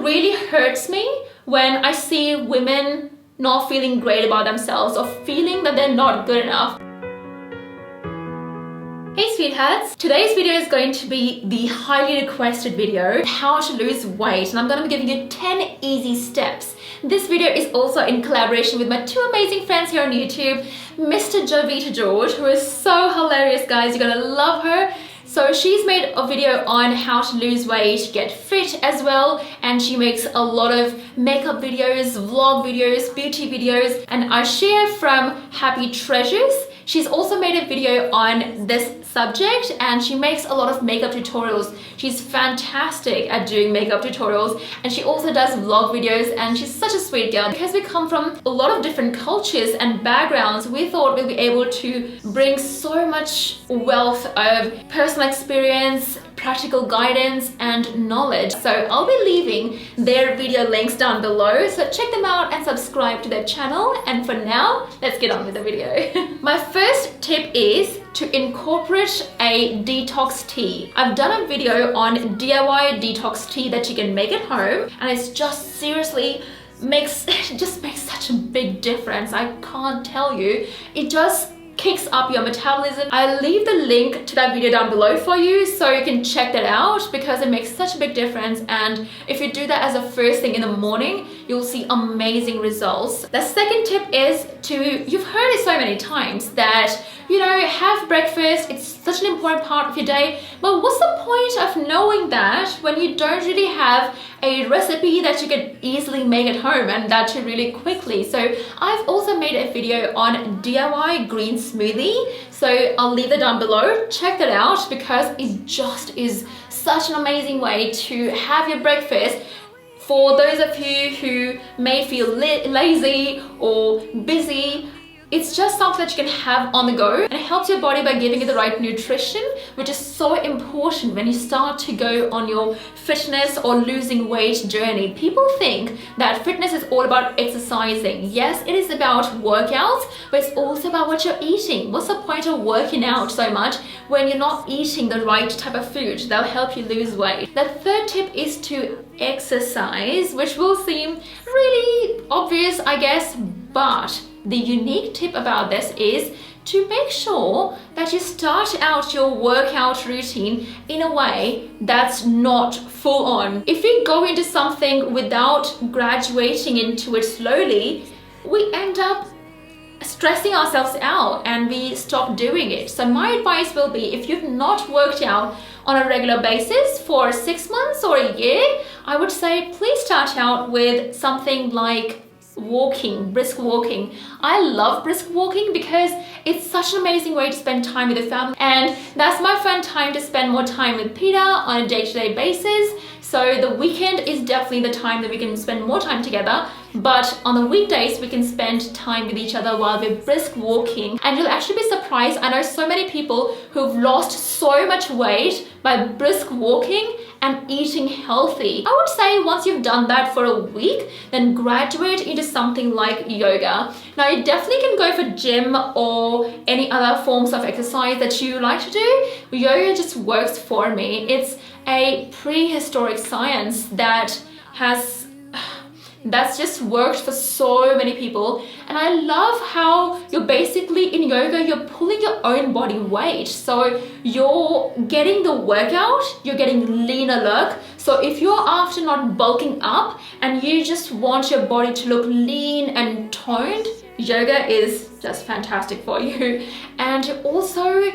really hurts me when I see women not feeling great about themselves or feeling that they're not good enough. Hey sweethearts, today's video is going to be the highly requested video, how to lose weight, and I'm going to be giving you 10 easy steps. This video is also in collaboration with my two amazing friends here on YouTube, MrJovitaGeorge, who is so hilarious, guys. You're gonna love her. So she's made a video on how to lose weight, get fit as well, and she makes a lot of makeup videos, vlog videos, beauty videos. And Arshia from Happy Treasures, she's also made a video on this subject, and she makes a lot of makeup tutorials. She's fantastic at doing makeup tutorials, and she also does vlog videos, and she's such a sweet girl. Because we come from a lot of different cultures and backgrounds, we thought we'd be able to bring so much wealth of personal experience, practical guidance and knowledge. So I'll be leaving their video links down below, so check them out and subscribe to their channel. And for now, let's get on with the video. My first tip is to incorporate a detox tea. I've done a video on DIY detox tea that you can make at home, and it's just seriously makes such a big difference. I can't tell you. It just kicks up your metabolism. I'll leave the link to that video down below for you so you can check that out, because it makes such a big difference, and if you do that as a first thing in the morning, you'll see amazing results. The second tip is you've heard it so many times that, you know, have breakfast, it's such an important part of your day, but what's the point of knowing that when you don't really have a recipe that you can easily make at home and that too really quickly? So I've also made a video on DIY green smoothie, so I'll leave it down below. Check that out, because it just is such an amazing way to have your breakfast. For those of you who may feel lazy or busy, it's just something that you can have on the go, and it helps your body by giving it the right nutrition, which is so important when you start to go on your fitness or losing weight journey. People think that fitness is all about exercising. Yes, it is about workouts, but it's also about what you're eating. What's the point of working out so much when you're not eating the right type of food that'll help you lose weight? The third tip is to exercise, which will seem really obvious, I guess, but the unique tip about this is to make sure that you start out your workout routine in a way that's not full on. If we go into something without graduating into it slowly, we end up stressing ourselves out and we stop doing it. So my advice will be, if you've not worked out on a regular basis for 6 months or a year, I would say please start out with something like walking, brisk walking. I love brisk walking because it's such an amazing way to spend time with the family, and that's my fun time to spend more time with Peter on a day-to-day basis. So the weekend is definitely the time that we can spend more time together, but on the weekdays we can spend time with each other while we're brisk walking. And you'll actually be surprised, I know so many people who've lost so much weight by brisk walking and eating healthy. I would say once you've done that for a week, then graduate into something like yoga. Now you definitely can go for gym or any other forms of exercise that you like to do. Yoga just works for me. It's a prehistoric science that's just worked for so many people, and I love how you're basically in yoga, you're pulling your own body weight, so you're getting the workout, you're getting leaner look. So if you're after not bulking up and you just want your body to look lean and toned, yoga is just fantastic for you. And also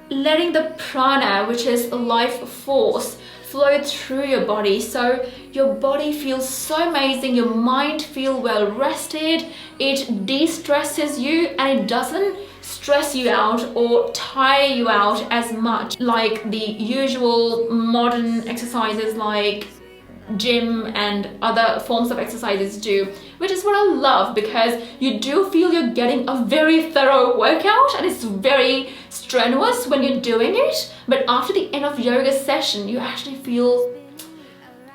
letting the prana, which is life force, flow through your body, so your body feels so amazing, your mind feels well rested, it de-stresses you, and it doesn't stress you out or tire you out as much like the usual modern exercises like gym and other forms of exercises do, which is what I love, because you do feel you're getting a very thorough workout and it's very strenuous when you're doing it, but after the end of yoga session you actually feel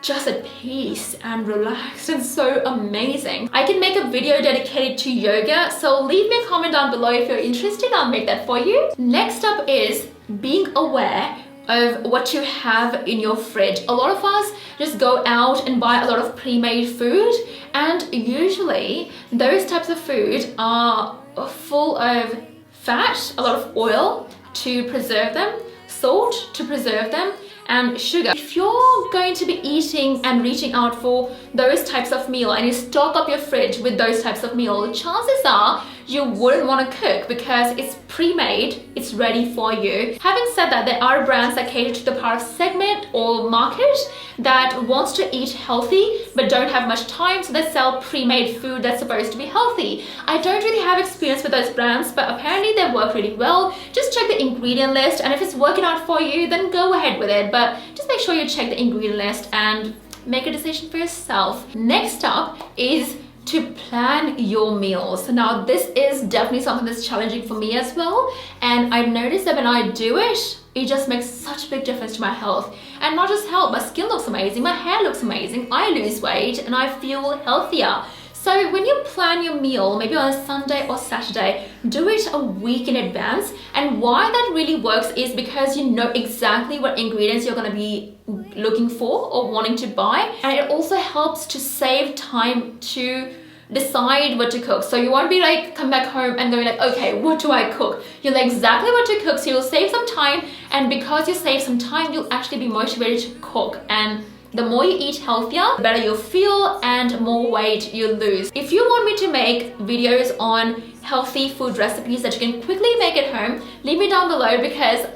just at peace and relaxed and so amazing. I can make a video dedicated to yoga, so leave me a comment down below if you're interested. I'll make that for you. Next up is being aware of what you have in your fridge. A lot of us just go out and buy a lot of pre-made food, and usually those types of food are full of fat, a lot of oil to preserve them, salt to preserve them, and sugar. If you're going to be eating and reaching out for those types of meal and you stock up your fridge with those types of meal, chances are you wouldn't want to cook because it's pre-made, it's ready for you. Having said that, there are brands that cater to the part of segment or market that wants to eat healthy but don't have much time, so they sell pre-made food that's supposed to be healthy. I don't really have experience with those brands, but apparently they work really well. Just check the ingredient list, and if it's working out for you, then go ahead with it, but just make sure you check the ingredient list and make a decision for yourself. Next up is to plan your meals. Now this is definitely something that's challenging for me as well, and I've noticed that when I do it, it just makes such a big difference to my health. And not just health, my skin looks amazing, my hair looks amazing, I lose weight, and I feel healthier. So when you plan your meal, maybe on a Sunday or Saturday, do it a week in advance. And why that really works is because you know exactly what ingredients you're going to be looking for or wanting to buy. And it also helps to save time to decide what to cook. So you won't be like come back home and going like, okay, what do I cook? You'll know exactly what to cook, so you'll save some time. And because you save some time, you'll actually be motivated to cook. And the more you eat healthier, the better you'll feel and more weight you'll lose. If you want me to make videos on healthy food recipes that you can quickly make at home, leave me down below, because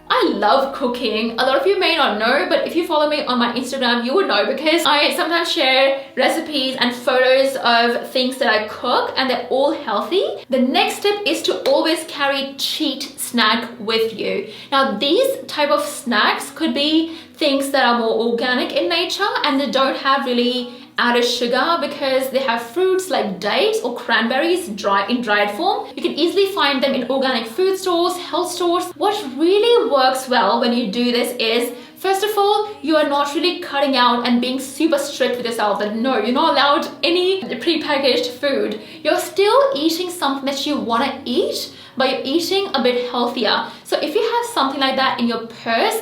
I love cooking. A lot of you may not know, but if you follow me on my Instagram, you would know, because I sometimes share recipes and photos of things that I cook, and they're all healthy. The next step is to always carry cheat snack with you. Now these type of snacks could be things that are more organic in nature and they don't have really added sugar, because they have fruits like dates or cranberries in dried form. You can easily find them in organic food stores, health stores. What really works well when you do this is, first of all, you are not really cutting out and being super strict with yourself that no, you're not allowed any prepackaged food. You're still eating something that you want to eat, but you're eating a bit healthier. So if you have something like that in your purse,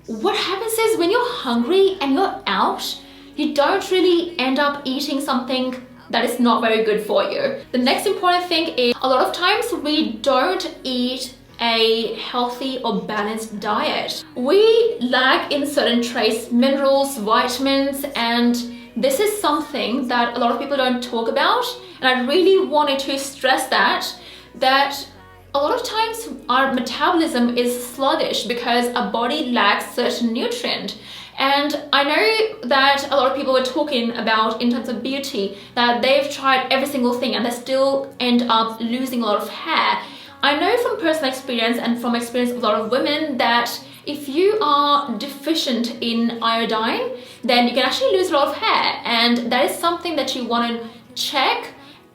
what happens is when you're hungry and you're out, you don't really end up eating something that is not very good for you. The next important thing is, a lot of times we don't eat a healthy or balanced diet. We lack in certain trace minerals, vitamins, and this is something that a lot of people don't talk about. And I really wanted to stress that a lot of times our metabolism is sluggish because our body lacks certain nutrient. And I know that a lot of people were talking about, in terms of beauty, that they've tried every single thing and they still end up losing a lot of hair. I know from personal experience and from experience of a lot of women that if you are deficient in iodine, then you can actually lose a lot of hair. And that is something that you want to check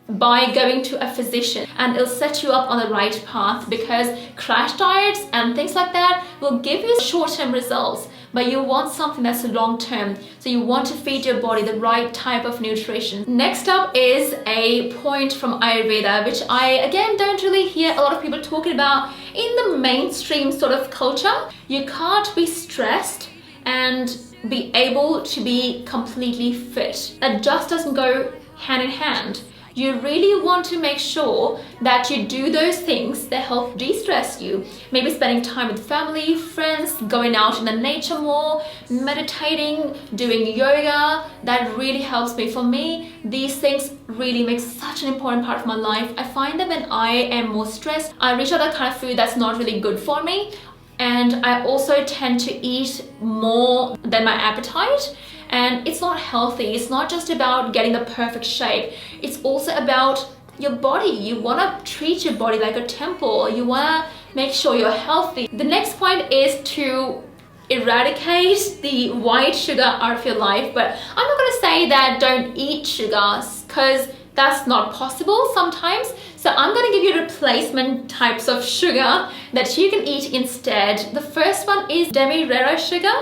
by going to a physician, and it'll set you up on the right path, because crash diets and things like that will give you short-term results, but you want something that's long-term. So you want to feed your body the right type of nutrition. Next up is a point from Ayurveda, which I again don't really hear a lot of people talking about in the mainstream sort of culture. You can't be stressed and be able to be completely fit. That just doesn't go hand in hand. You really want to make sure that you do those things that help de-stress you. Maybe spending time with family, friends, going out in the nature more, meditating, doing yoga. That really helps me. For me, these things really make such an important part of my life. I find that when I am more stressed, I reach out that kind of food that's not really good for me. And I also tend to eat more than my appetite. And it's not healthy. It's not just about getting the perfect shape. It's also about your body. You want to treat your body like a temple. You want to make sure you're healthy. The next point is to eradicate the white sugar out of your life. But I'm not going to say that don't eat sugar, because that's not possible sometimes. So I'm going to give you replacement types of sugar that you can eat instead. The first one is demerara sugar.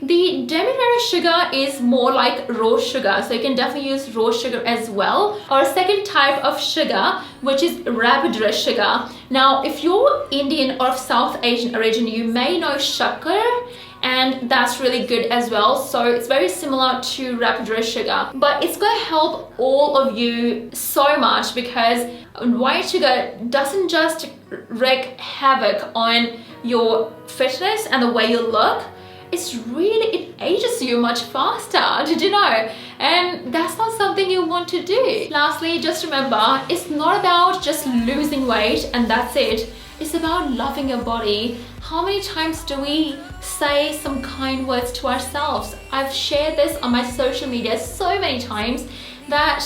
The demerara sugar is more like raw sugar, so you can definitely use raw sugar as well. Or a second type of sugar, which is rapid sugar. Now, if you're Indian or of South Asian origin, you may know shakar, and that's really good as well. So it's very similar to rapid sugar, but it's going to help all of you so much because white sugar doesn't just wreak havoc on your fitness and the way you look. It ages you much faster, did you know? And that's not something you want to do. Lastly, just remember, it's not about just losing weight and that's it. It's about loving your body. How many times do we say some kind words to ourselves? I've shared this on my social media so many times that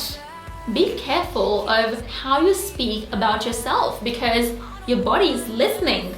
be careful of how you speak about yourself because your body is listening.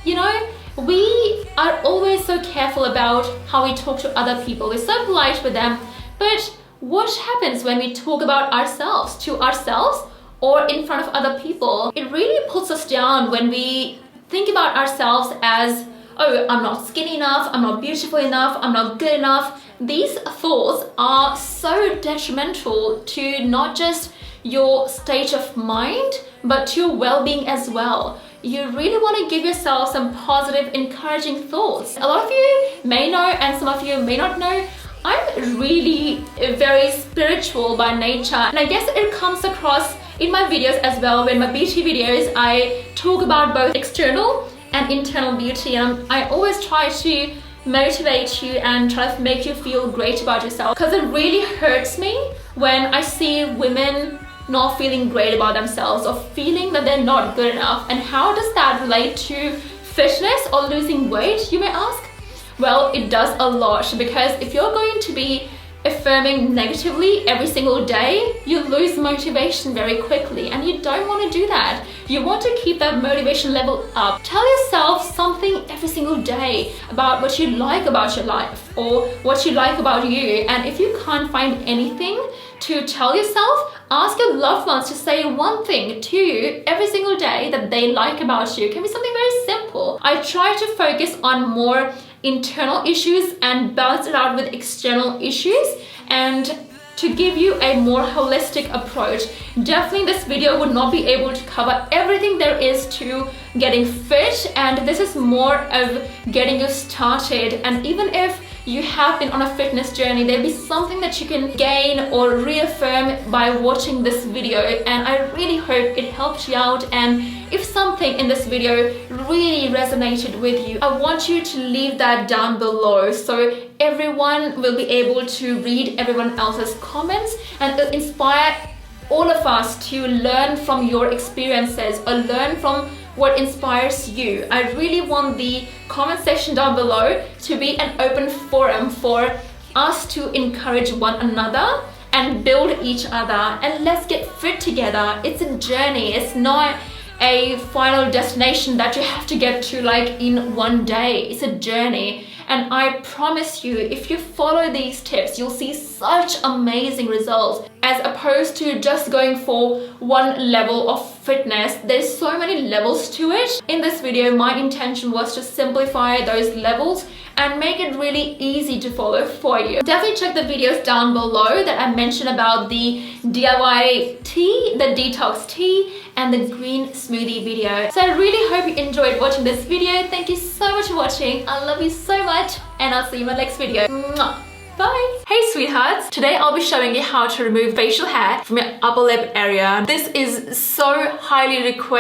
You know, we are always so careful about how we talk to other people. We're so polite with them, but what happens when we talk about ourselves to ourselves or in front of other people? It really puts us down when we think about ourselves as, oh, I'm not skinny enough, I'm not beautiful enough, I'm not good enough. These thoughts are so detrimental to not just your state of mind, but to your well-being as well. You really want to give yourself some positive, encouraging thoughts. A lot of you may know, and some of you may not know, I'm really very spiritual by nature, and I guess it comes across in my videos as well. In my beauty videos, I talk about both external and internal beauty, and I always try to motivate you and try to make you feel great about yourself, because it really hurts me when I see women not feeling great about themselves or feeling that they're not good enough. And how does that relate to fitness or losing weight, you may ask? Well, it does a lot, because if you're going to be affirming negatively every single day, you lose motivation very quickly, and you don't want to do that. You want to keep that motivation level up. Tell yourself something every single day about what you like about your life or what you like about you. And if you can't find anything to tell yourself, ask your loved ones to say one thing to you every single day that they like about you. It can be something very simple. I try to focus on more internal issues and balance it out with external issues, and to give you a more holistic approach. Definitely this video would not be able to cover everything there is to getting fit, and this is more of getting you started. And even if you have been on a fitness journey, there'll be something that you can gain or reaffirm by watching this video, and I really hope it helped you out. And if something in this video really resonated with you, I want you to leave that down below so everyone will be able to read everyone else's comments, and it'll inspire all of us to learn from your experiences or learn from what inspires you. I really want the comment section down below to be an open forum for us to encourage one another and build each other, and let's get fit together. It's a journey. It's not a final destination that you have to get to like in one day. It's a journey, and I promise you, if you follow these tips, you'll see such amazing results as opposed to just going for one level of fitness. There's so many levels to it. In this video, my intention was to simplify those levels and make it really easy to follow for you. Definitely check the videos down below that I mentioned about the DIY tea, the detox tea, and the green smoothie video. So I really hope you enjoyed watching this video. Thank you so much for watching. I love you so much, and I'll see you in my next video. Mwah. Bye! Hey sweethearts! Today I'll be showing you how to remove facial hair from your upper lip area. This is so highly requested